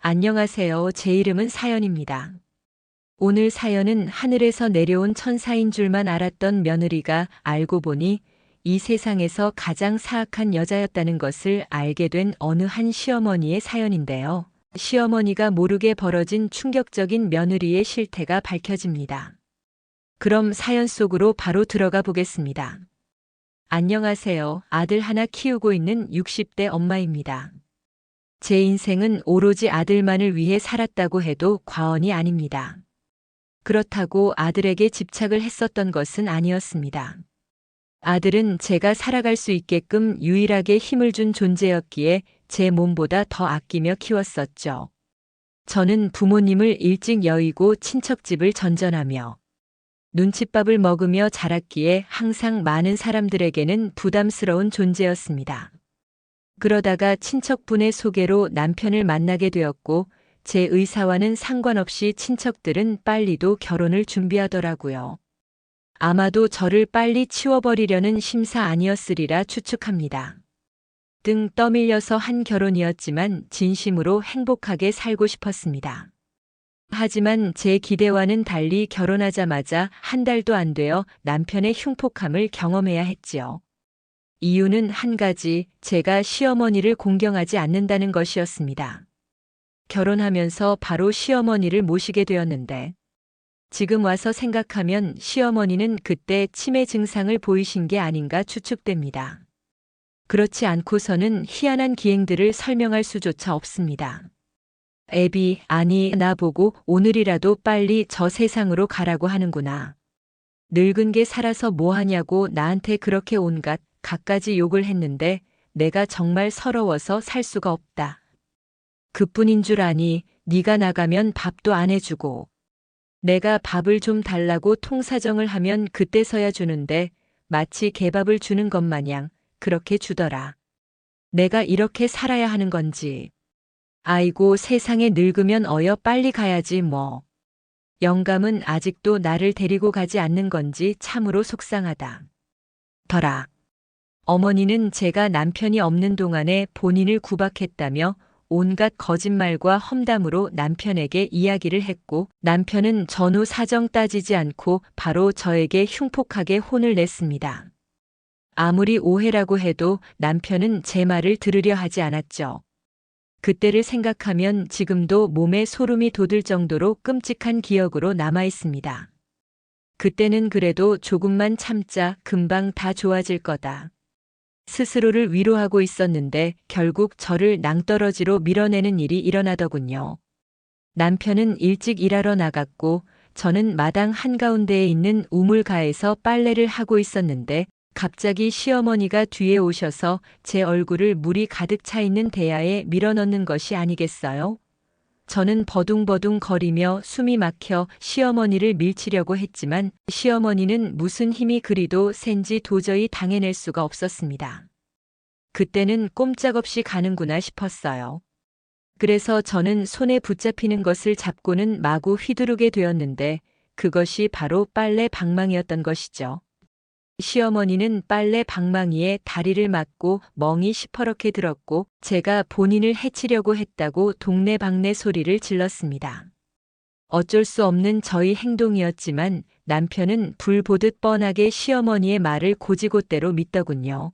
안녕하세요. 제 이름은 사연입니다. 오늘 사연은 하늘에서 내려온 천사인 줄만 알았던 며느리가 알고 보니 이 세상에서 가장 사악한 여자였다는 것을 알게 된 어느 한 시어머니의 사연인데요. 시어머니가 모르게 벌어진 충격적인 며느리의 실태가 밝혀집니다. 그럼 사연 속으로 바로 들어가 보겠습니다. 안녕하세요. 아들 하나 키우고 있는 60대 엄마입니다. 제 인생은 오로지 아들만을 위해 살았다고 해도 과언이 아닙니다. 그렇다고 아들에게 집착을 했었던 것은 아니었습니다. 아들은 제가 살아갈 수 있게끔 유일하게 힘을 준 존재였기에 제 몸보다 더 아끼며 키웠었죠. 저는 부모님을 일찍 여의고 친척집을 전전하며 눈칫밥을 먹으며 자랐기에 항상 많은 사람들에게는 부담스러운 존재였습니다. 그러다가 친척분의 소개로 남편을 만나게 되었고 제 의사와는 상관없이 친척들은 빨리도 결혼을 준비하더라고요. 아마도 저를 빨리 치워버리려는 심사 아니었으리라 추측합니다. 등 떠밀려서 한 결혼이었지만 진심으로 행복하게 살고 싶었습니다. 하지만 제 기대와는 달리 결혼하자마자 한 달도 안 되어 남편의 흉폭함을 경험해야 했지요. 이유는 한 가지, 제가 시어머니를 공경하지 않는다는 것이었습니다. 결혼하면서 바로 시어머니를 모시게 되었는데, 지금 와서 생각하면 시어머니는 그때 치매 증상을 보이신 게 아닌가 추측됩니다. 그렇지 않고서는 희한한 기행들을 설명할 수조차 없습니다. 애비, 아니, 나보고 오늘이라도 빨리 저 세상으로 가라고 하는구나. 늙은 게 살아서 뭐 하냐고 나한테 그렇게 온갖 갖가지 욕을 했는데 내가 정말 서러워서 살 수가 없다. 그뿐인 줄 아니 네가 나가면 밥도 안 해주고 내가 밥을 좀 달라고 통사정을 하면 그때서야 주는데 마치 개밥을 주는 것 마냥 그렇게 주더라. 내가 이렇게 살아야 하는 건지. 아이고 세상에 늙으면 어여 빨리 가야지 뭐. 영감은 아직도 나를 데리고 가지 않는 건지 참으로 속상하다. 더라. 어머니는 제가 남편이 없는 동안에 본인을 구박했다며 온갖 거짓말과 험담으로 남편에게 이야기를 했고 남편은 전후 사정 따지지 않고 바로 저에게 흉폭하게 혼을 냈습니다. 아무리 오해라고 해도 남편은 제 말을 들으려 하지 않았죠. 그때를 생각하면 지금도 몸에 소름이 돋을 정도로 끔찍한 기억으로 남아 있습니다. 그때는 그래도 조금만 참자 금방 다 좋아질 거다. 스스로를 위로하고 있었는데 결국 저를 낭떠러지로 밀어내는 일이 일어나더군요. 남편은 일찍 일하러 나갔고 저는 마당 한가운데에 있는 우물가에서 빨래를 하고 있었는데 갑자기 시어머니가 뒤에 오셔서 제 얼굴을 물이 가득 차 있는 대야에 밀어넣는 것이 아니겠어요? 저는 버둥버둥 거리며 숨이 막혀 시어머니를 밀치려고 했지만 시어머니는 무슨 힘이 그리도 센지 도저히 당해낼 수가 없었습니다. 그때는 꼼짝없이 가는구나 싶었어요. 그래서 저는 손에 붙잡히는 것을 잡고는 마구 휘두르게 되었는데 그것이 바로 빨래 방망이였던 것이죠. 시어머니는 빨래 방망이에 다리를 맞고 멍이 시퍼렇게 들었고 제가 본인을 해치려고 했다고 동네방네 소리를 질렀습니다. 어쩔 수 없는 저희 행동이었지만 남편은 불 보듯 뻔하게 시어머니의 말을 곧이곧대로 믿더군요.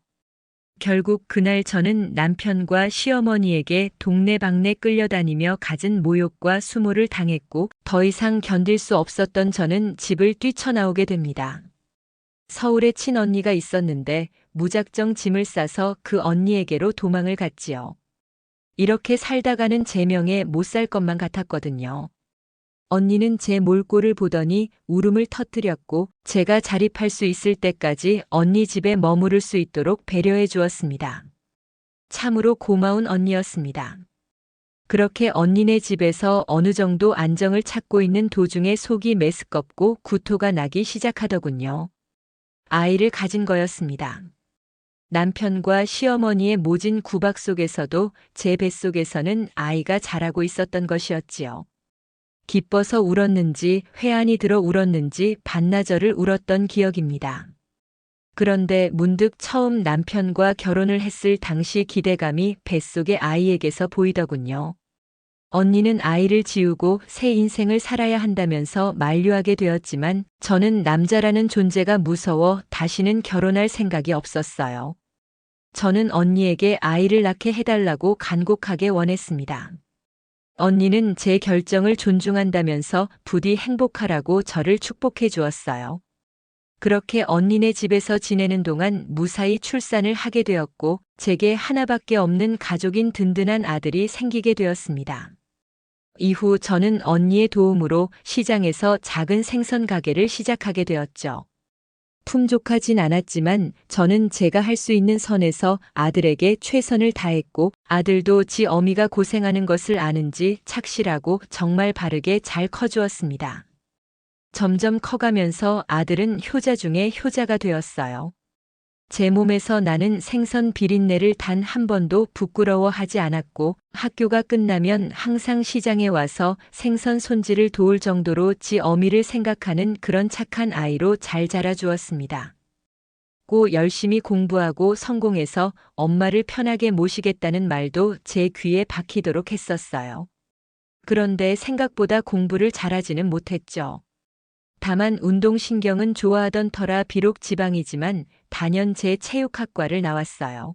결국 그날 저는 남편과 시어머니에게 동네방네 끌려다니며 갖은 모욕과 수모를 당했고 더 이상 견딜 수 없었던 저는 집을 뛰쳐나오게 됩니다. 서울에 친언니가 있었는데 무작정 짐을 싸서 그 언니에게로 도망을 갔지요. 이렇게 살다가는 제 명에 못 살 것만 같았거든요. 언니는 제 몰골을 보더니 울음을 터뜨렸고 제가 자립할 수 있을 때까지 언니 집에 머무를 수 있도록 배려해 주었습니다. 참으로 고마운 언니였습니다. 그렇게 언니네 집에서 어느 정도 안정을 찾고 있는 도중에 속이 메스껍고 구토가 나기 시작하더군요. 아이를 가진 거였습니다. 남편과 시어머니의 모진 구박 속에서도 제 뱃속에서는 아이가 자라고 있었던 것이었지요. 기뻐서 울었는지 회한이 들어 울었는지 반나절을 울었던 기억입니다. 그런데 문득 처음 남편과 결혼을 했을 당시 기대감이 뱃속의 아이에게서 보이더군요. 언니는 아이를 지우고 새 인생을 살아야 한다면서 만류하게 되었지만 저는 남자라는 존재가 무서워 다시는 결혼할 생각이 없었어요. 저는 언니에게 아이를 낳게 해달라고 간곡하게 원했습니다. 언니는 제 결정을 존중한다면서 부디 행복하라고 저를 축복해 주었어요. 그렇게 언니네 집에서 지내는 동안 무사히 출산을 하게 되었고 제게 하나밖에 없는 가족인 든든한 아들이 생기게 되었습니다. 이후 저는 언니의 도움으로 시장에서 작은 생선 가게를 시작하게 되었죠. 풍족하진 않았지만 저는 제가 할 수 있는 선에서 아들에게 최선을 다했고 아들도 지 어미가 고생하는 것을 아는지 착실하고 정말 바르게 잘 커주었습니다. 점점 커가면서 아들은 효자 중에 효자가 되었어요. 제 몸에서 나는 생선 비린내를 단 한 번도 부끄러워하지 않았고 학교가 끝나면 항상 시장에 와서 생선 손질을 도울 정도로 지 어미를 생각하는 그런 착한 아이로 잘 자라주었습니다. 고 열심히 공부하고 성공해서 엄마를 편하게 모시겠다는 말도 제 귀에 박히도록 했었어요. 그런데 생각보다 공부를 잘하지는 못했죠. 다만 운동신경은 좋아하던 터라 비록 지방이지만 단연제 체육학과를 나왔어요.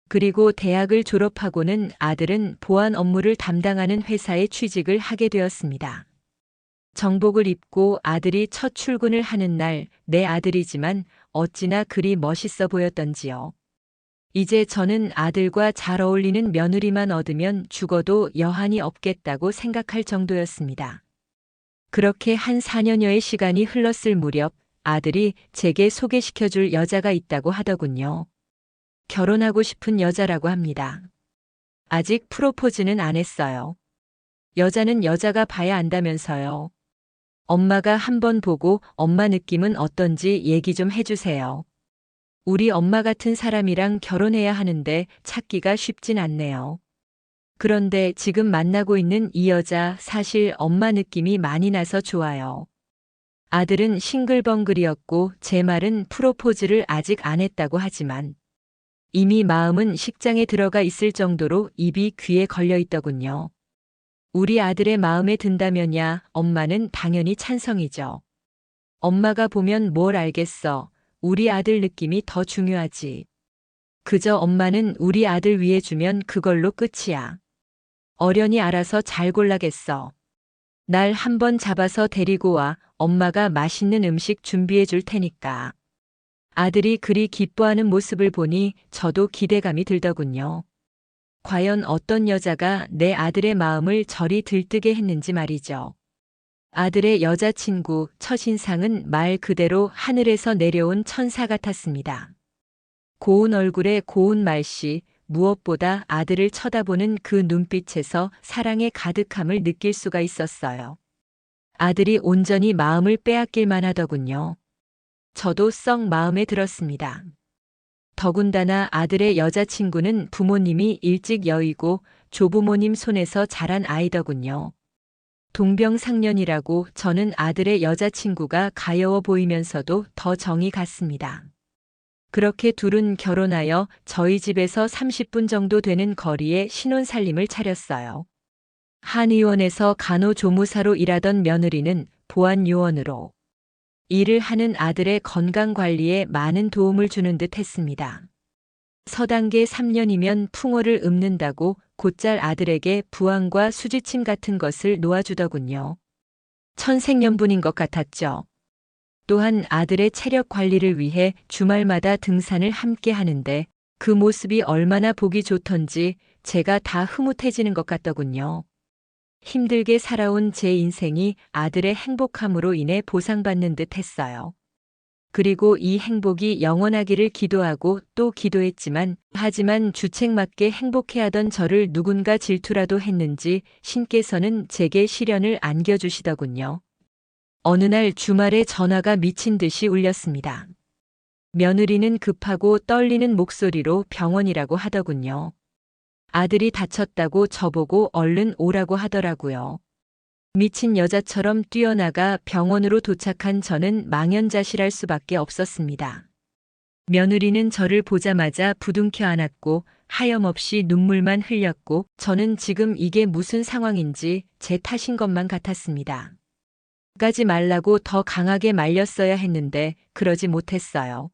그리고 대학을 졸업하고는 아들은 보안 업무를 담당하는 회사에 취직을 하게 되었습니다. 정복을 입고 아들이 첫 출근을 하는 날 내 아들이지만 어찌나 그리 멋있어 보였던지요. 이제 저는 아들과 잘 어울리는 며느리만 얻으면 죽어도 여한이 없겠다고 생각할 정도였습니다. 그렇게 한 4년여의 시간이 흘렀을 무렵 아들이 제게 소개시켜줄 여자가 있다고 하더군요. 결혼하고 싶은 여자라고 합니다. 아직 프로포즈는 안 했어요. 여자는 여자가 봐야 안다면서요. 엄마가 한번 보고 엄마 느낌은 어떤지 얘기 좀 해주세요. 우리 엄마 같은 사람이랑 결혼해야 하는데 찾기가 쉽진 않네요. 그런데 지금 만나고 있는 이 여자 사실 엄마 느낌이 많이 나서 좋아요. 아들은 싱글벙글이었고 제 말은 프로포즈를 아직 안 했다고 하지만 이미 마음은 식장에 들어가 있을 정도로 입이 귀에 걸려 있더군요. 우리 아들의 마음에 든다면야 엄마는 당연히 찬성이죠. 엄마가 보면 뭘 알겠어. 우리 아들 느낌이 더 중요하지. 그저 엄마는 우리 아들 위해 주면 그걸로 끝이야. 어련히 알아서 잘 골라겠어. 날 한번 잡아서 데리고 와. 엄마가 맛있는 음식 준비해 줄 테니까. 아들이 그리 기뻐하는 모습을 보니 저도 기대감이 들더군요. 과연 어떤 여자가 내 아들의 마음을 저리 들뜨게 했는지 말이죠. 아들의 여자친구 첫인상은 말 그대로 하늘에서 내려온 천사 같았습니다. 고운 얼굴에 고운 말씨, 무엇보다 아들을 쳐다보는 그 눈빛에서 사랑의 가득함을 느낄 수가 있었어요. 아들이 온전히 마음을 빼앗길 만하더군요. 저도 썩 마음에 들었습니다. 더군다나 아들의 여자친구는 부모님이 일찍 여의고 조부모님 손에서 자란 아이더군요. 동병상련이라고 저는 아들의 여자친구가 가여워 보이면서도 더 정이 갔습니다. 그렇게 둘은 결혼하여 저희 집에서 30분 정도 되는 거리에 신혼살림을 차렸어요. 한의원에서 간호조무사로 일하던 며느리는 보안요원으로 일을 하는 아들의 건강관리에 많은 도움을 주는 듯 했습니다. 서당계 3년이면 풍어를 읊는다고 곧잘 아들에게 부항과 수지침 같은 것을 놓아주더군요. 천생연분인 것 같았죠. 또한 아들의 체력 관리를 위해 주말마다 등산을 함께 하는데 그 모습이 얼마나 보기 좋던지 제가 다 흐뭇해지는 것 같더군요. 힘들게 살아온 제 인생이 아들의 행복함으로 인해 보상받는 듯 했어요. 그리고 이 행복이 영원하기를 기도하고 또 기도했지만 하지만 주책맞게 행복해하던 저를 누군가 질투라도 했는지 신께서는 제게 시련을 안겨주시더군요. 어느 날 주말에 전화가 미친 듯이 울렸습니다. 며느리는 급하고 떨리는 목소리로 병원이라고 하더군요. 아들이 다쳤다고 저보고 얼른 오라고 하더라고요. 미친 여자처럼 뛰어나가 병원으로 도착한 저는 망연자실할 수밖에 없었습니다. 며느리는 저를 보자마자 부둥켜 안았고 하염없이 눈물만 흘렸고 저는 지금 이게 무슨 상황인지 제 탓인 것만 같았습니다. 까지 말라고 더 강하게 말렸어야 했는데 그러지 못했어요.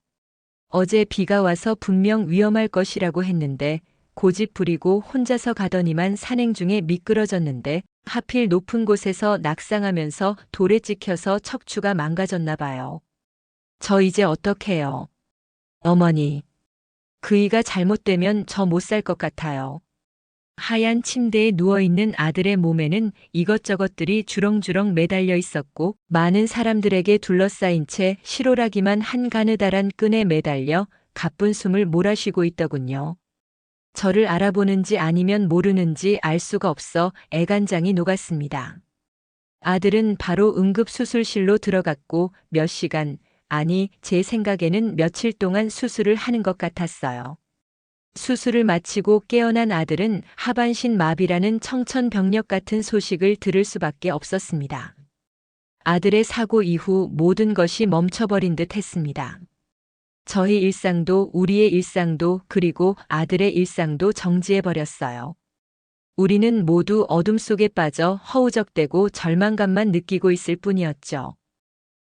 어제 비가 와서 분명 위험할 것이라고 했는데 고집 부리고 혼자서 가더니만 산행 중에 미끄러졌는데 하필 높은 곳에서 낙상하면서 돌에 찍혀서 척추가 망가졌나 봐요. 저 이제 어떡해요? 어머니. 그이가 잘못되면 저 못 살 것 같아요. 하얀 침대에 누워있는 아들의 몸에는 이것저것들이 주렁주렁 매달려 있었고 많은 사람들에게 둘러싸인 채 실오라기만 한 가느다란 끈에 매달려 가쁜 숨을 몰아쉬고 있더군요. 저를 알아보는지 아니면 모르는지 알 수가 없어 애간장이 녹았습니다. 아들은 바로 응급수술실로 들어갔고 몇 시간, 아니 제 생각에는 며칠 동안 수술을 하는 것 같았어요. 수술을 마치고 깨어난 아들은 하반신 마비라는 청천벽력 같은 소식을 들을 수밖에 없었습니다. 아들의 사고 이후 모든 것이 멈춰버린 듯 했습니다. 저희 일상도 우리의 일상도 그리고 아들의 일상도 정지해버렸어요. 우리는 모두 어둠 속에 빠져 허우적대고 절망감만 느끼고 있을 뿐이었죠.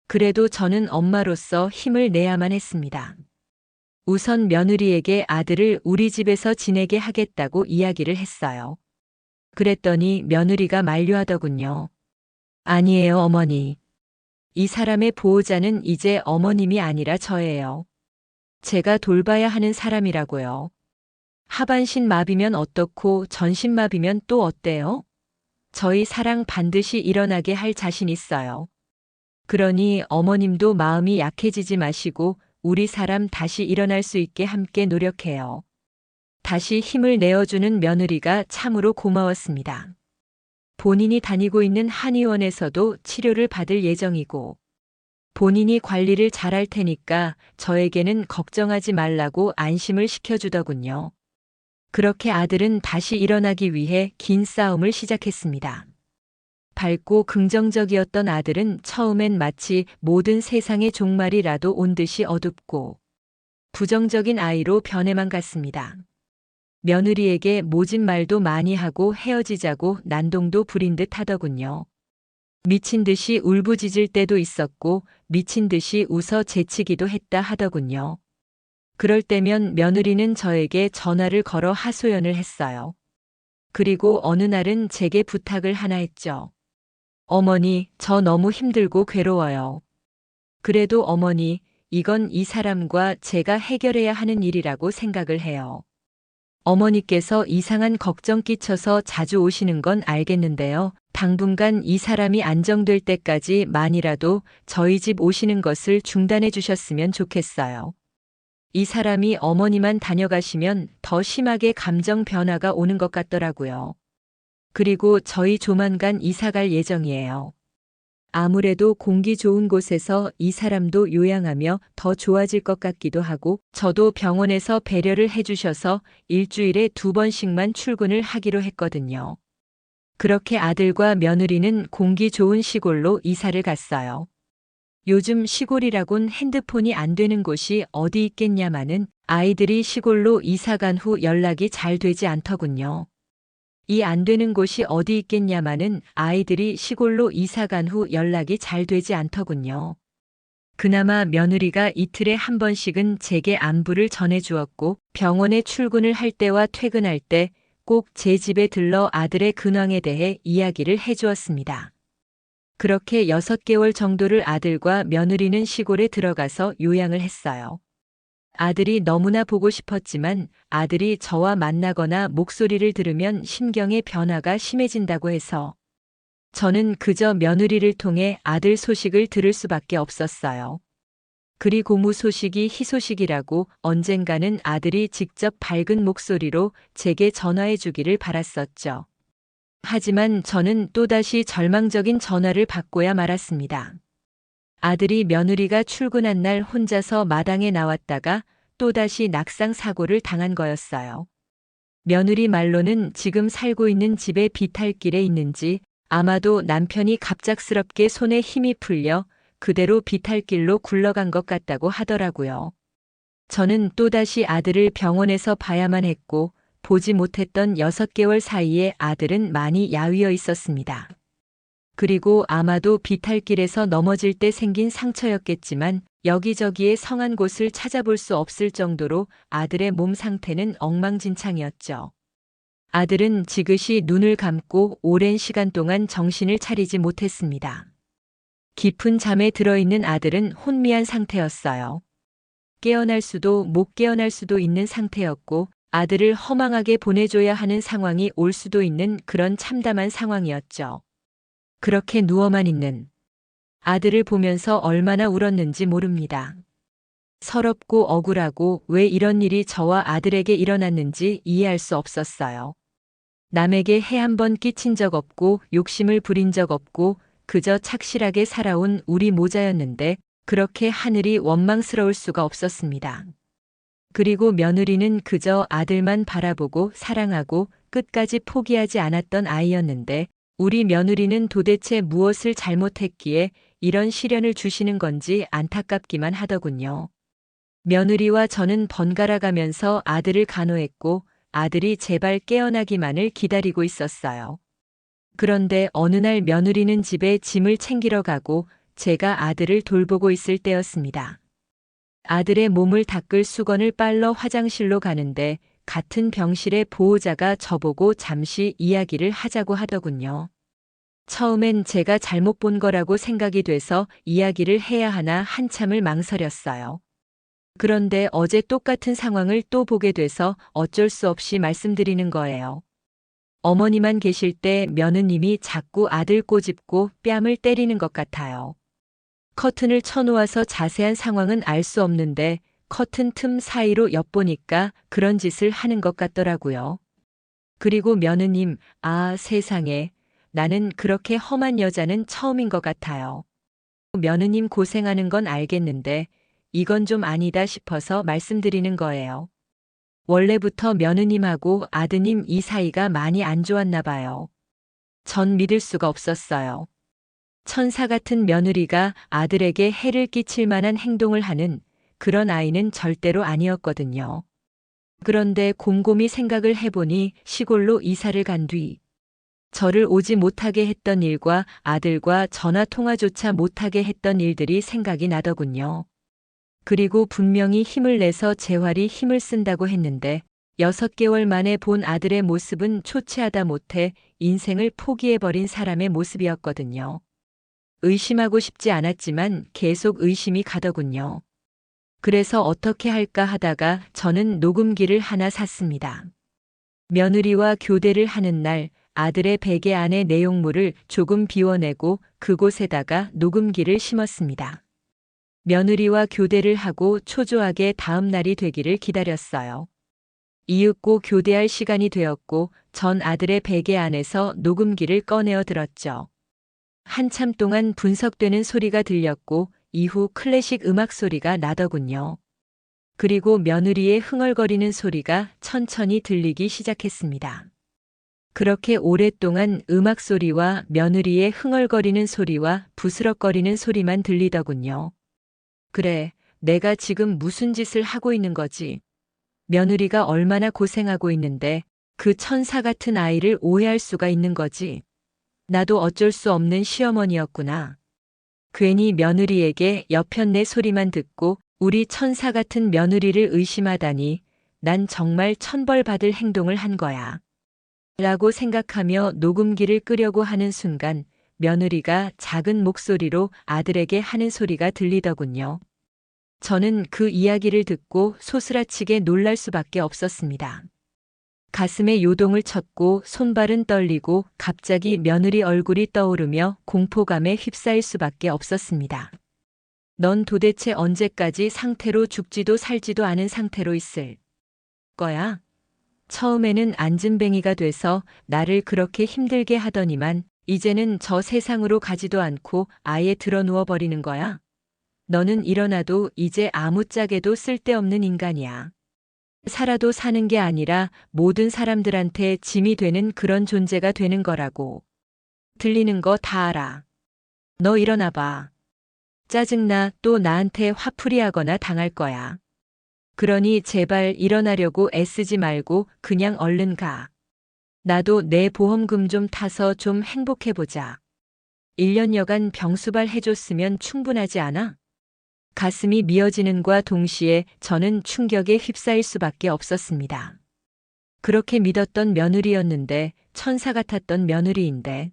그래도 저는 엄마로서 힘을 내야만 했습니다. 우선 며느리에게 아들을 우리 집에서 지내게 하겠다고 이야기를 했어요. 그랬더니 며느리가 만류하더군요. 아니에요, 어머니. 이 사람의 보호자는 이제 어머님이 아니라 저예요. 제가 돌봐야 하는 사람이라고요. 하반신 마비면 어떻고 전신 마비면 또 어때요? 저희 사랑 반드시 일어나게 할 자신 있어요. 그러니 어머님도 마음이 약해지지 마시고 우리 사람 다시 일어날 수 있게 함께 노력해요. 다시 힘을 내어주는 며느리가 참으로 고마웠습니다. 본인이 다니고 있는 한의원에서도 치료를 받을 예정이고 본인이 관리를 잘할 테니까 저에게는 걱정하지 말라고 안심을 시켜주더군요. 그렇게 아들은 다시 일어나기 위해 긴 싸움을 시작했습니다. 밝고 긍정적이었던 아들은 처음엔 마치 모든 세상의 종말이라도 온 듯이 어둡고 부정적인 아이로 변해만 갔습니다. 며느리에게 모진 말도 많이 하고 헤어지자고 난동도 부린 듯 하더군요. 미친 듯이 울부짖을 때도 있었고 미친 듯이 웃어 제치기도 했다 하더군요. 그럴 때면 며느리는 저에게 전화를 걸어 하소연을 했어요. 그리고 어느 날은 제게 부탁을 하나 했죠. 어머니, 저 너무 힘들고 괴로워요. 그래도 어머니, 이건 이 사람과 제가 해결해야 하는 일이라고 생각을 해요. 어머니께서 이상한 걱정 끼쳐서 자주 오시는 건 알겠는데요. 당분간 이 사람이 안정될 때까지만이라도 저희 집 오시는 것을 중단해 주셨으면 좋겠어요. 이 사람이 어머니만 다녀가시면 더 심하게 감정 변화가 오는 것 같더라고요. 그리고 저희 조만간 이사 갈 예정이에요. 아무래도 공기 좋은 곳에서 이 사람도 요양하며 더 좋아질 것 같기도 하고 저도 병원에서 배려를 해주셔서 일주일에 2번씩만 출근을 하기로 했거든요. 그렇게 아들과 며느리는 공기 좋은 시골로 이사를 갔어요. 요즘 시골이라곤 핸드폰이 안 되는 곳이 어디 있겠냐마는 아이들이 시골로 이사 간 후 연락이 잘 되지 않더군요. 이 안 되는 곳이 어디 있겠냐마는 아이들이 시골로 이사 간 후 연락이 잘 되지 않더군요. 그나마 며느리가 이틀에 한 번씩은 제게 안부를 전해주었고 병원에 출근을 할 때와 퇴근할 때 꼭 제 집에 들러 아들의 근황에 대해 이야기를 해주었습니다. 그렇게 6개월 정도를 아들과 며느리는 시골에 들어가서 요양을 했어요. 아들이 너무나 보고 싶었지만 아들이 저와 만나거나 목소리를 들으면 심경의 변화가 심해진다고 해서 저는 그저 며느리를 통해 아들 소식을 들을 수밖에 없었어요. 그리 고무 소식이 희소식이라고 언젠가는 아들이 직접 밝은 목소리로 제게 전화해 주기를 바랐었죠. 하지만 저는 또다시 절망적인 전화를 받고야 말았습니다. 아들이 며느리가 출근한 날 혼자서 마당에 나왔다가 또다시 낙상 사고를 당한 거였어요. 며느리 말로는 지금 살고 있는 집의 비탈길에 있는지 아마도 남편이 갑작스럽게 손에 힘이 풀려 그대로 비탈길로 굴러간 것 같다고 하더라고요. 저는 또다시 아들을 병원에서 봐야만 했고 보지 못했던 6개월 사이에 아들은 많이 야위어 있었습니다. 그리고 아마도 비탈길에서 넘어질 때 생긴 상처였겠지만 여기저기에 성한 곳을 찾아볼 수 없을 정도로 아들의 몸 상태는 엉망진창이었죠. 아들은 지그시 눈을 감고 오랜 시간 동안 정신을 차리지 못했습니다. 깊은 잠에 들어있는 아들은 혼미한 상태였어요. 깨어날 수도 못 깨어날 수도 있는 상태였고 아들을 허망하게 보내줘야 하는 상황이 올 수도 있는 그런 참담한 상황이었죠. 그렇게 누워만 있는 아들을 보면서 얼마나 울었는지 모릅니다. 서럽고 억울하고 왜 이런 일이 저와 아들에게 일어났는지 이해할 수 없었어요. 남에게 해 한 번 끼친 적 없고 욕심을 부린 적 없고 그저 착실하게 살아온 우리 모자였는데 그렇게 하늘이 원망스러울 수가 없었습니다. 그리고 며느리는 그저 아들만 바라보고 사랑하고 끝까지 포기하지 않았던 아이였는데 우리 며느리는 도대체 무엇을 잘못했기에 이런 시련을 주시는 건지 안타깝기만 하더군요. 며느리와 저는 번갈아 가면서 아들을 간호했고 아들이 제발 깨어나기만을 기다리고 있었어요. 그런데 어느 날 며느리는 집에 짐을 챙기러 가고 제가 아들을 돌보고 있을 때였습니다. 아들의 몸을 닦을 수건을 빨러 화장실로 가는데 같은 병실의 보호자가 저보고 잠시 이야기를 하자고 하더군요. 처음엔 제가 잘못 본 거라고 생각이 돼서 이야기를 해야 하나 한참을 망설였어요. 그런데 어제 똑같은 상황을 또 보게 돼서 어쩔 수 없이 말씀드리는 거예요. 어머니만 계실 때 며느님이 자꾸 아들 꼬집고 뺨을 때리는 것 같아요. 커튼을 쳐놓아서 자세한 상황은 알 수 없는데 커튼 틈 사이로 엿보니까 그런 짓을 하는 것 같더라고요. 그리고 며느님, 아 세상에, 나는 그렇게 험한 여자는 처음인 것 같아요. 며느님 고생하는 건 알겠는데 이건 좀 아니다 싶어서 말씀드리는 거예요. 원래부터 며느님하고 아드님 이 사이가 많이 안 좋았나 봐요. 전 믿을 수가 없었어요. 천사 같은 며느리가 아들에게 해를 끼칠 만한 행동을 하는 그런 아이는 절대로 아니었거든요. 그런데 곰곰이 생각을 해보니 시골로 이사를 간 뒤 저를 오지 못하게 했던 일과 아들과 전화 통화조차 못하게 했던 일들이 생각이 나더군요. 그리고 분명히 힘을 내서 재활이 힘을 쓴다고 했는데 6개월 만에 본 아들의 모습은 초췌하다 못해 인생을 포기해버린 사람의 모습이었거든요. 의심하고 싶지 않았지만 계속 의심이 가더군요. 그래서 어떻게 할까 하다가 저는 녹음기를 하나 샀습니다. 며느리와 교대를 하는 날 아들의 베개 안의 내용물을 조금 비워내고 그곳에다가 녹음기를 심었습니다. 며느리와 교대를 하고 초조하게 다음 날이 되기를 기다렸어요. 이윽고 교대할 시간이 되었고 전 아들의 베개 안에서 녹음기를 꺼내어 들었죠. 한참 동안 분석되는 소리가 들렸고 이후 클래식 음악 소리가 나더군요. 그리고 며느리의 흥얼거리는 소리가 천천히 들리기 시작했습니다. 그렇게 오랫동안 음악 소리와 며느리의 흥얼거리는 소리와 부스럭거리는 소리만 들리더군요. 그래, 내가 지금 무슨 짓을 하고 있는 거지? 며느리가 얼마나 고생하고 있는데 그 천사 같은 아이를 오해할 수가 있는 거지. 나도 어쩔 수 없는 시어머니였구나. 괜히 며느리에게 여편네 소리만 듣고 우리 천사 같은 며느리를 의심하다니 난 정말 천벌 받을 행동을 한 거야. 라고 생각하며 녹음기를 끄려고 하는 순간 며느리가 작은 목소리로 아들에게 하는 소리가 들리더군요. 저는 그 이야기를 듣고 소스라치게 놀랄 수밖에 없었습니다. 가슴에 요동을 쳤고 손발은 떨리고 갑자기 며느리 얼굴이 떠오르며 공포감에 휩싸일 수밖에 없었습니다. 넌 도대체 언제까지 상태로 죽지도 살지도 않은 상태로 있을 거야? 처음에는 안진뱅이가 돼서 나를 그렇게 힘들게 하더니만 이제는 저 세상으로 가지도 않고 아예 드러누워 버리는 거야. 너는 일어나도 이제 아무짝에도 쓸데없는 인간이야. 살아도 사는 게 아니라 모든 사람들한테 짐이 되는 그런 존재가 되는 거라고. 들리는 거 다 알아. 너 일어나 봐. 짜증나 또 나한테 화풀이하거나 당할 거야. 그러니 제발 일어나려고 애쓰지 말고 그냥 얼른 가. 나도 내 보험금 좀 타서 좀 행복해보자. 1년여간 병수발 해줬으면 충분하지 않아? 가슴이 미어지는과 동시에 저는 충격에 휩싸일 수밖에 없었습니다. 그렇게 믿었던 며느리였는데, 천사 같았던 며느리인데,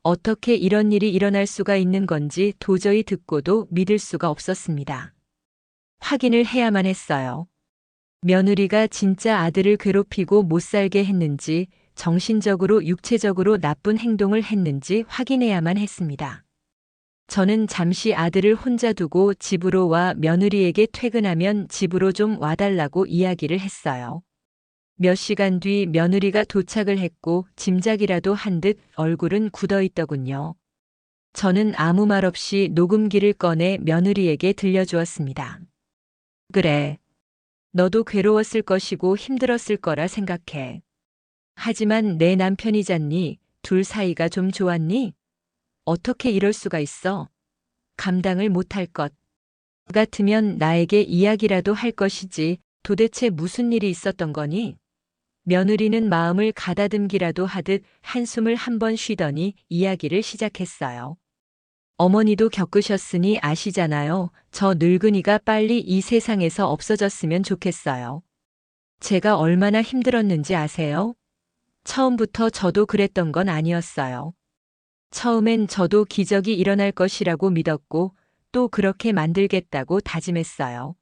어떻게 이런 일이 일어날 수가 있는 건지 도저히 듣고도 믿을 수가 없었습니다. 확인을 해야만 했어요. 며느리가 진짜 아들을 괴롭히고 못 살게 했는지, 정신적으로 육체적으로 나쁜 행동을 했는지 확인해야만 했습니다. 저는 잠시 아들을 혼자 두고 집으로 와 며느리에게 퇴근하면 집으로 좀 와달라고 이야기를 했어요. 몇 시간 뒤 며느리가 도착을 했고 짐작이라도 한 듯 얼굴은 굳어 있더군요. 저는 아무 말 없이 녹음기를 꺼내 며느리에게 들려주었습니다. 그래. 너도 괴로웠을 것이고 힘들었을 거라 생각해. 하지만 내 남편이잖니? 둘 사이가 좀 좋았니? 어떻게 이럴 수가 있어? 감당을 못할 것 같으면 나에게 이야기라도 할 것이지. 도대체 무슨 일이 있었던 거니? 며느리는 마음을 가다듬기라도 하듯 한숨을 한 번 쉬더니 이야기를 시작했어요. 어머니도 겪으셨으니 아시잖아요. 저 늙은이가 빨리 이 세상에서 없어졌으면 좋겠어요. 제가 얼마나 힘들었는지 아세요? 처음부터 저도 그랬던 건 아니었어요. 처음엔 저도 기적이 일어날 것이라고 믿었고 또 그렇게 만들겠다고 다짐했어요.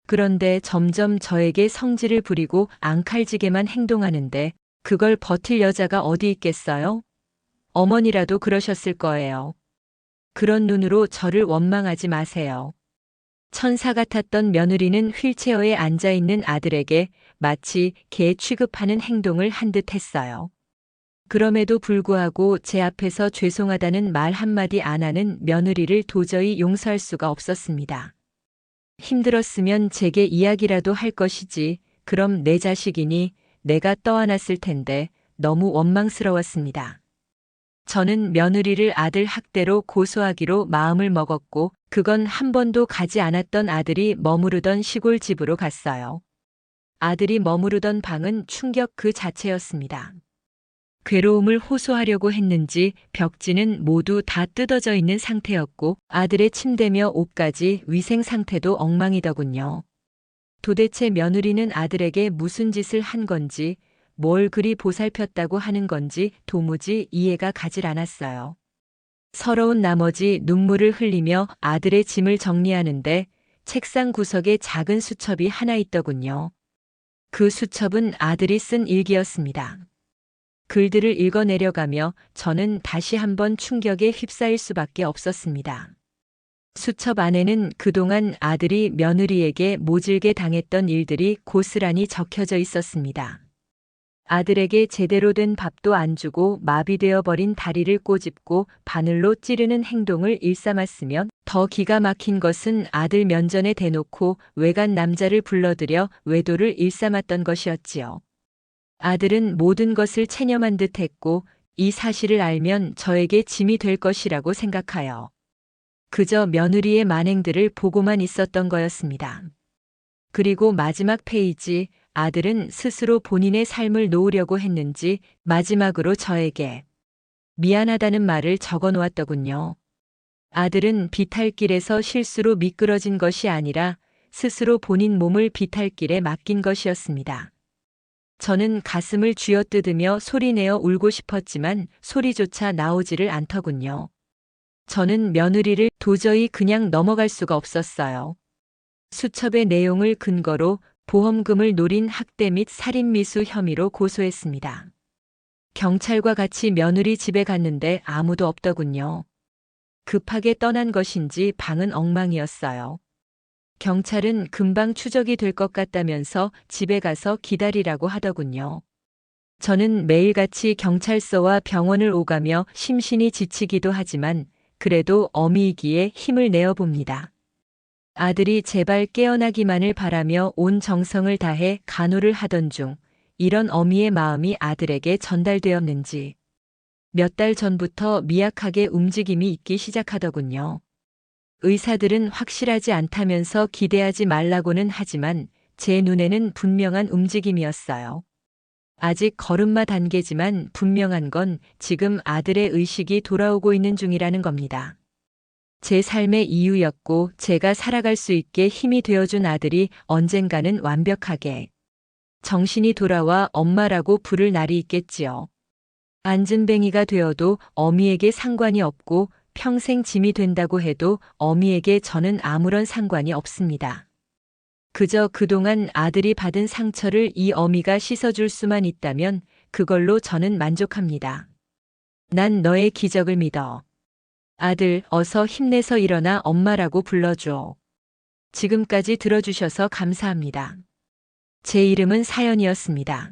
그런데 점점 저에게 성질을 부리고 앙칼지게만 행동하는데 그걸 버틸 여자가 어디 있겠어요? 어머니라도 그러셨을 거예요. 그런 눈으로 저를 원망하지 마세요. 천사 같았던 며느리는 휠체어에 앉아있는 아들에게 마치 개 취급하는 행동을 한 듯 했어요. 그럼에도 불구하고 제 앞에서 죄송하다는 말 한마디 안 하는 며느리를 도저히 용서할 수가 없었습니다. 힘들었으면 제게 이야기라도 할 것이지. 그럼 내 자식이니 내가 떠안았을 텐데 너무 원망스러웠습니다. 저는 며느리를 아들 학대로 고소하기로 마음을 먹었고 그건 한 번도 가지 않았던 아들이 머무르던 시골 집으로 갔어요. 아들이 머무르던 방은 충격 그 자체였습니다. 괴로움을 호소하려고 했는지 벽지는 모두 다 뜯어져 있는 상태였고 아들의 침대며 옷까지 위생 상태도 엉망이더군요. 도대체 며느리는 아들에게 무슨 짓을 한 건지 뭘 그리 보살폈다고 하는 건지 도무지 이해가 가질 않았어요. 서러운 나머지 눈물을 흘리며 아들의 짐을 정리하는데 책상 구석에 작은 수첩이 하나 있더군요. 그 수첩은 아들이 쓴 일기였습니다. 글들을 읽어 내려가며 저는 다시 한번 충격에 휩싸일 수밖에 없었습니다. 수첩 안에는 그동안 아들이 며느리에게 모질게 당했던 일들이 고스란히 적혀져 있었습니다. 아들에게 제대로 된 밥도 안 주고 마비되어 버린 다리를 꼬집고 바늘로 찌르는 행동을 일삼았으면 더 기가 막힌 것은 아들 면전에 대놓고 외간 남자를 불러들여 외도를 일삼았던 것이었지요. 아들은 모든 것을 체념한 듯 했고 이 사실을 알면 저에게 짐이 될 것이라고 생각하여 그저 며느리의 만행들을 보고만 있었던 거였습니다. 그리고 마지막 페이지, 아들은 스스로 본인의 삶을 놓으려고 했는지 마지막으로 저에게 미안하다는 말을 적어 놓았더군요. 아들은 비탈길에서 실수로 미끄러진 것이 아니라 스스로 본인 몸을 비탈길에 맡긴 것이었습니다. 저는 가슴을 쥐어뜯으며 소리내어 울고 싶었지만 소리조차 나오지를 않더군요. 저는 며느리를 도저히 그냥 넘어갈 수가 없었어요. 수첩의 내용을 근거로 보험금을 노린 학대 및 살인미수 혐의로 고소했습니다. 경찰과 같이 며느리 집에 갔는데 아무도 없더군요. 급하게 떠난 것인지 방은 엉망이었어요. 경찰은 금방 추적이 될 것 같다면서 집에 가서 기다리라고 하더군요. 저는 매일같이 경찰서와 병원을 오가며 심신이 지치기도 하지만 그래도 어미이기에 힘을 내어 봅니다. 아들이 제발 깨어나기만을 바라며 온 정성을 다해 간호를 하던 중 이런 어미의 마음이 아들에게 전달되었는지 몇 달 전부터 미약하게 움직임이 있기 시작하더군요. 의사들은 확실하지 않다면서 기대하지 말라고는 하지만 제 눈에는 분명한 움직임이었어요. 아직 걸음마 단계지만 분명한 건 지금 아들의 의식이 돌아오고 있는 중이라는 겁니다. 제 삶의 이유였고 제가 살아갈 수 있게 힘이 되어준 아들이 언젠가는 완벽하게 정신이 돌아와 엄마라고 부를 날이 있겠지요. 안진뱅이가 되어도 어미에게 상관이 없고 평생 짐이 된다고 해도 어미에게 저는 아무런 상관이 없습니다. 그저 그동안 아들이 받은 상처를 이 어미가 씻어줄 수만 있다면 그걸로 저는 만족합니다. 난 너의 기적을 믿어. 아들, 어서 힘내서 일어나 엄마라고 불러줘. 지금까지 들어주셔서 감사합니다. 제 이름은 사연이었습니다.